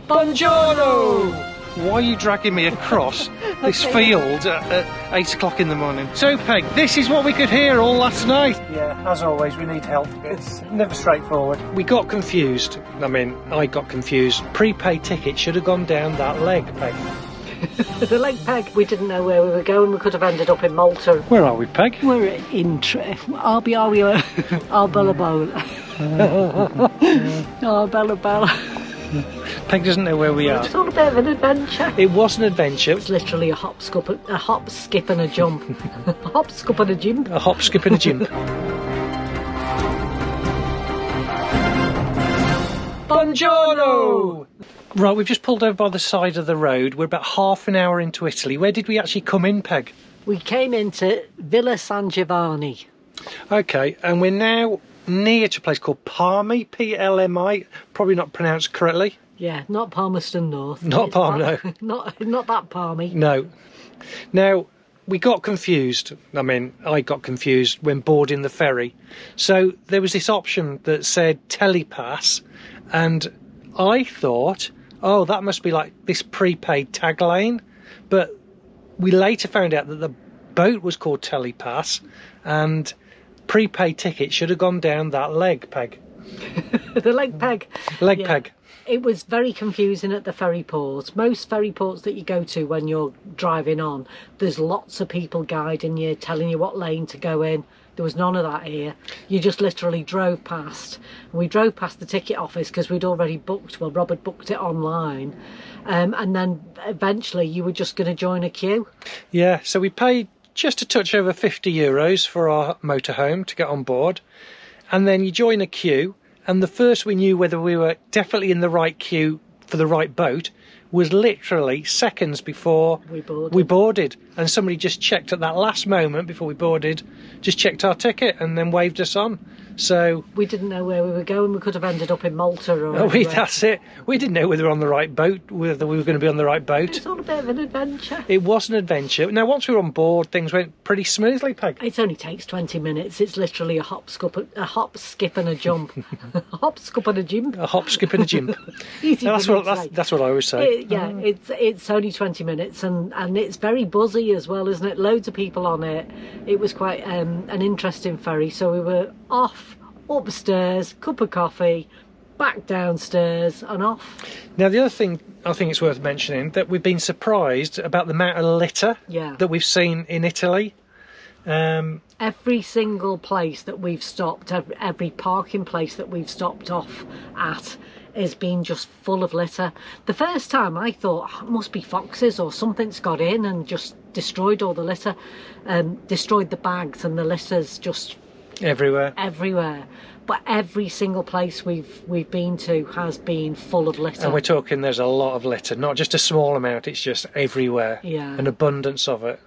Buongiorno! Why are you dragging me across this field at 8 o'clock in the morning? So, Peg, this is what we could hear all last night. Yeah, as always, we need help. It's never straightforward. We got confused. I got confused. Prepaid ticket should have gone down that leg, Peg. The leg, Peg. We didn't know where we were going. We could have ended up in Malta. Where are we, Peg? We're in Arbellobella. Arbellobella. Peg doesn't know where we are. It's all a bit of an adventure. It was an adventure. It's literally a hop, skip and a jump. A hop, skip and a jump. A hop, skip and a jump. Buongiorno! Right, we've just pulled over by the side of the road. We're about half an hour into Italy. Where did we actually come in, Peg? We came into Villa San Giovanni. Okay, and we're now near to a place called Palmi, P-L-M-I, probably not pronounced correctly. Yeah, not Palmerston North. Not Palm, no. Not that Palmy. No. Now, we got confused. I got confused when boarding the ferry. So there was this option that said telepass, and I thought, oh, that must be like this prepaid tag lane. But we later found out that the boat was called telepass, and prepaid ticket should have gone down that leg, Peg. The leg, Peg. Leg, yeah. Peg. It was very confusing at the ferry ports. Most ferry ports that you go to when you're driving on, there's lots of people guiding you, telling you what lane to go in. There was none of that here. You just literally drove past. We drove past the ticket office because we'd already booked. Well, Robert booked it online. And then eventually you were just going to join a queue. Yeah, so we paid just a touch over €50 for our motorhome to get on board. And then you join a queue. And the first we knew whether we were definitely in the right queue for the right boat was literally seconds before we boarded. And somebody just checked at that last moment before we boarded, just checked our ticket and then waved us on. So we didn't know where we were going. We could have ended up in Malta or that's it. We didn't know whether we were on the right boat, whether we were going to be on the right boat. It's all a bit of an adventure. It was an adventure. Now, once we were on board, things went pretty smoothly, Peg. It only takes 20 minutes. It's literally a hop, skip and a jump. A hop, skip and a jump. A hop, skip and a jump. That's what I always say. It's only 20 minutes and it's very buzzy as well, isn't it? Loads of people on it. It was quite an interesting ferry. So we were off, upstairs, cup of coffee, back downstairs and off. Now, the other thing I think it's worth mentioning, that we've been surprised about the amount of litter that we've seen in Italy. Every single place that we've stopped, every parking place that we've stopped off at has been just full of litter. The first time I thought, it must be foxes or something's got in and just destroyed all the litter, destroyed the bags, and the litter's just everywhere. But every single place we've been to has been full of litter. And we're talking there's a lot of litter, not just a small amount, it's just everywhere. Yeah. An abundance of it.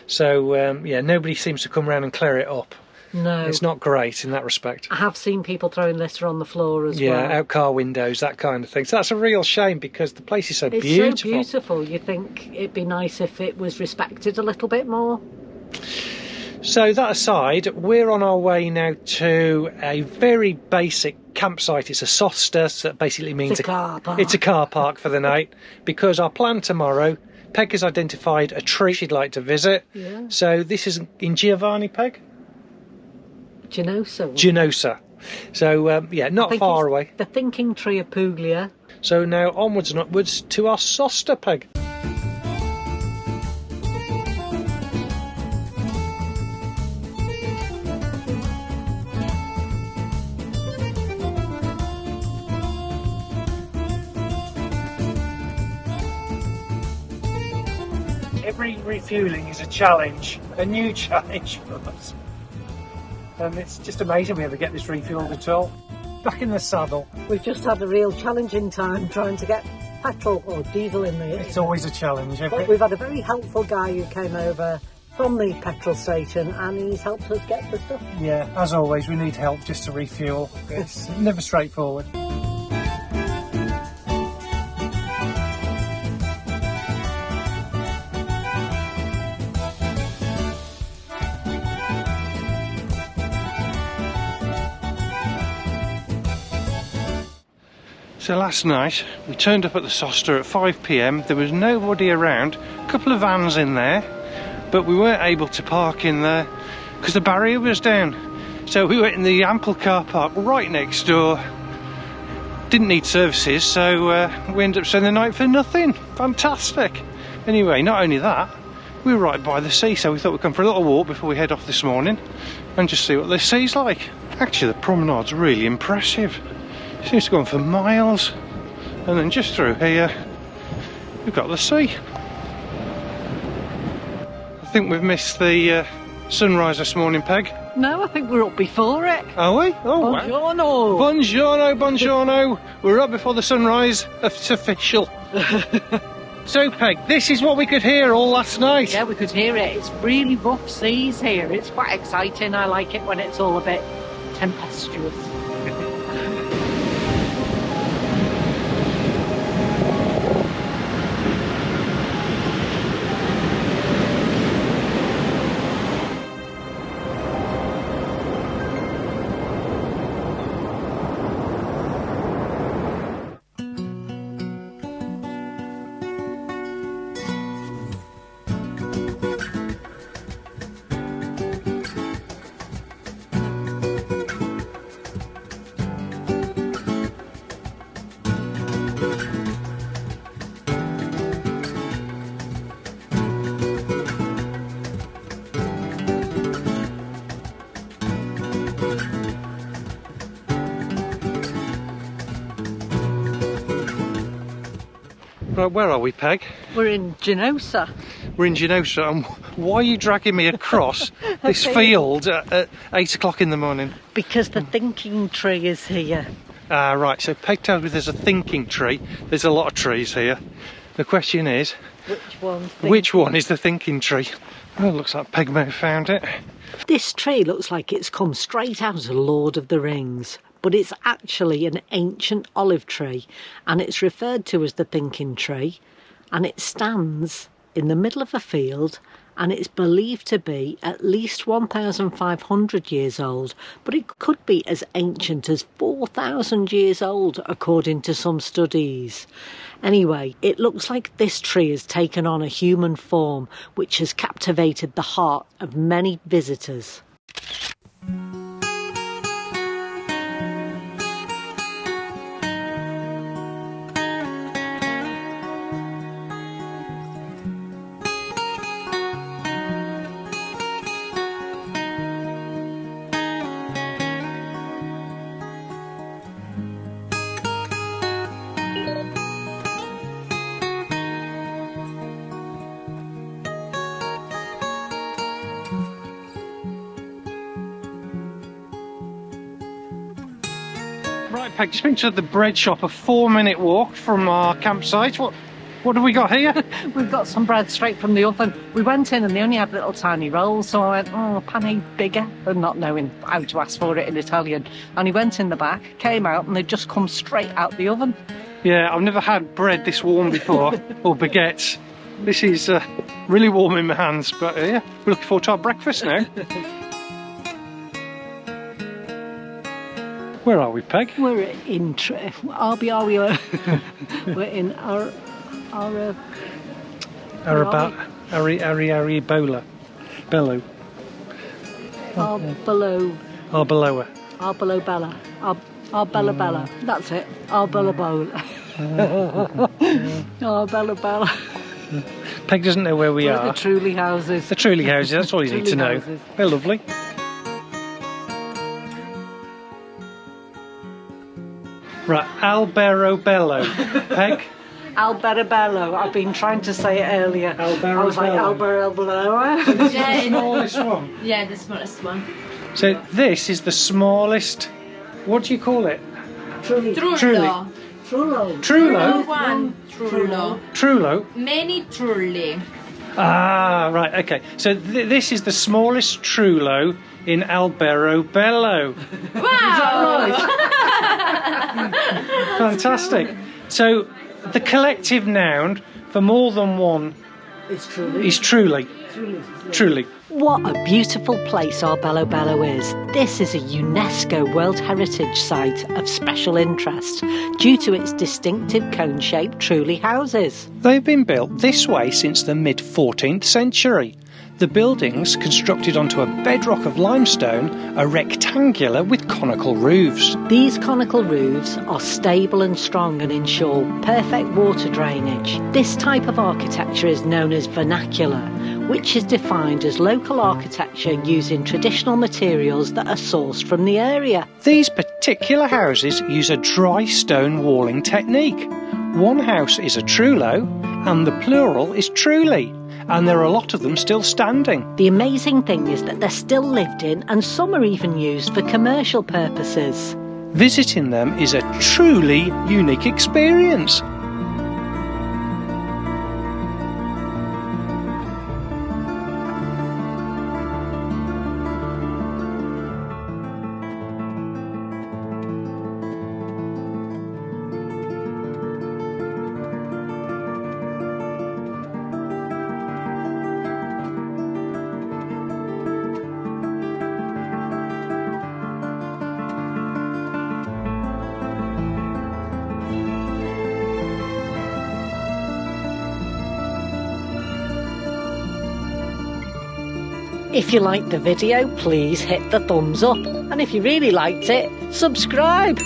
So, nobody seems to come around and clear it up. No. It's not great in that respect. I have seen people throwing litter on the floor as well. Yeah, out car windows, that kind of thing. So that's a real shame because the place is so beautiful. It's so beautiful. You think it'd be nice if it was respected a little bit more. So that aside, we're on our way now to a very basic campsite. It's a sosta, so that basically means it's a car park. It's a car park for the night, because our plan tomorrow, Peg has identified a tree she'd like to visit. Yeah. So this is in Giovanni, Peg? Ginosa. So, not far away. The Thinking Tree of Puglia. So now onwards and upwards to our sosta, Peg. Every refueling is a challenge, a new challenge for us. And it's just amazing we ever get this refueled at all. Back in the saddle. We've just had a real challenging time trying to get petrol or diesel in there. It's always a challenge. But we've had a very helpful guy who came over from the petrol station and he's helped us get the stuff. Yeah, as always, we need help just to refuel. It's never straightforward. So last night we turned up at the Soster at 5 p.m. There was nobody around, a couple of vans in there, but we weren't able to park in there because the barrier was down. So we went in the ample car park right next door. Didn't need services, so we ended up spending the night for nothing. Fantastic. Anyway, not only that, we were right by the sea, so we thought we'd come for a little walk before we head off this morning and just see what the sea's like. Actually, the promenade's really impressive. It seems to go on for miles. And then just through here, we've got the sea. I think we've missed the sunrise this morning, Peg. No, I think we're up before it. Are we? Oh, Buongiorno. Wow. Buongiorno, buongiorno. We're up before the sunrise. It's official. So, Peg, this is what we could hear all last night. Yeah, we could hear it. It's really rough seas here. It's quite exciting. I like it when it's all a bit tempestuous. Right, where are we, Peg? We're in Ginosa. We're in Ginosa, and why are you dragging me across this field at 8 o'clock in the morning? Because the thinking tree is here. Ah, right, so Peg tells me there's a thinking tree. There's a lot of trees here. The question is, which one is the thinking tree? Oh, it looks like Peg may have found it. This tree looks like it's come straight out of Lord of the Rings, but it's actually an ancient olive tree, and it's referred to as the thinking tree, and it stands in the middle of a field, and it's believed to be at least 1,500 years old, but it could be as ancient as 4,000 years old, according to some studies. Anyway, it looks like this tree has taken on a human form, which has captivated the heart of many visitors. Right, Peg, just been to the bread shop, a 4-minute walk from our campsite. What have we got here? We've got some bread straight from the oven. We went in and they only had little tiny rolls, so I went, oh, pane bigger, and not knowing how to ask for it in Italian. And he went in the back, came out, and they'd just come straight out the oven. Yeah, I've never had bread this warm before, or baguettes. This is really warm in my hands, but yeah, we're looking forward to our breakfast now. Where are we, Peg? We're in Arbellobello. We're in Arbellobella. Bello. Arbellobella. Arbellobella. That's it. Arbellobella. Arbellobella. Peg doesn't know where we are. The Trulli houses. The Trulli houses, that's all you need to know. Houses. They're lovely. Right, Alberobello. Peg? Alberobello. I've been trying to say it earlier. Alberobello. I was like Alberobello. This is the smallest one. Yeah, the smallest one. So this is the smallest. What do you call it? Trulli. Trullo. Trullo. Trullo. One trullo. Trullo. Many trulli. Ah, right. Okay. So this is the smallest trullo in Alberobello. Wow! Fantastic. So the collective noun for more than one It's Trulli. It's Trulli. Trulli. What a beautiful place Arbellobello is. This is a UNESCO World Heritage Site of special interest due to its distinctive cone-shaped Trulli houses. They've been built this way since the mid-14th century. The buildings, constructed onto a bedrock of limestone, are rectangular with conical roofs. These conical roofs are stable and strong and ensure perfect water drainage. This type of architecture is known as vernacular, which is defined as local architecture using traditional materials that are sourced from the area. These particular houses use a dry stone walling technique. One house is a trullo and the plural is Trulli, and there are a lot of them still standing. The amazing thing is that they're still lived in and some are even used for commercial purposes. Visiting them is a truly unique experience. If you liked the video, please hit the thumbs up. And if you really liked it, subscribe.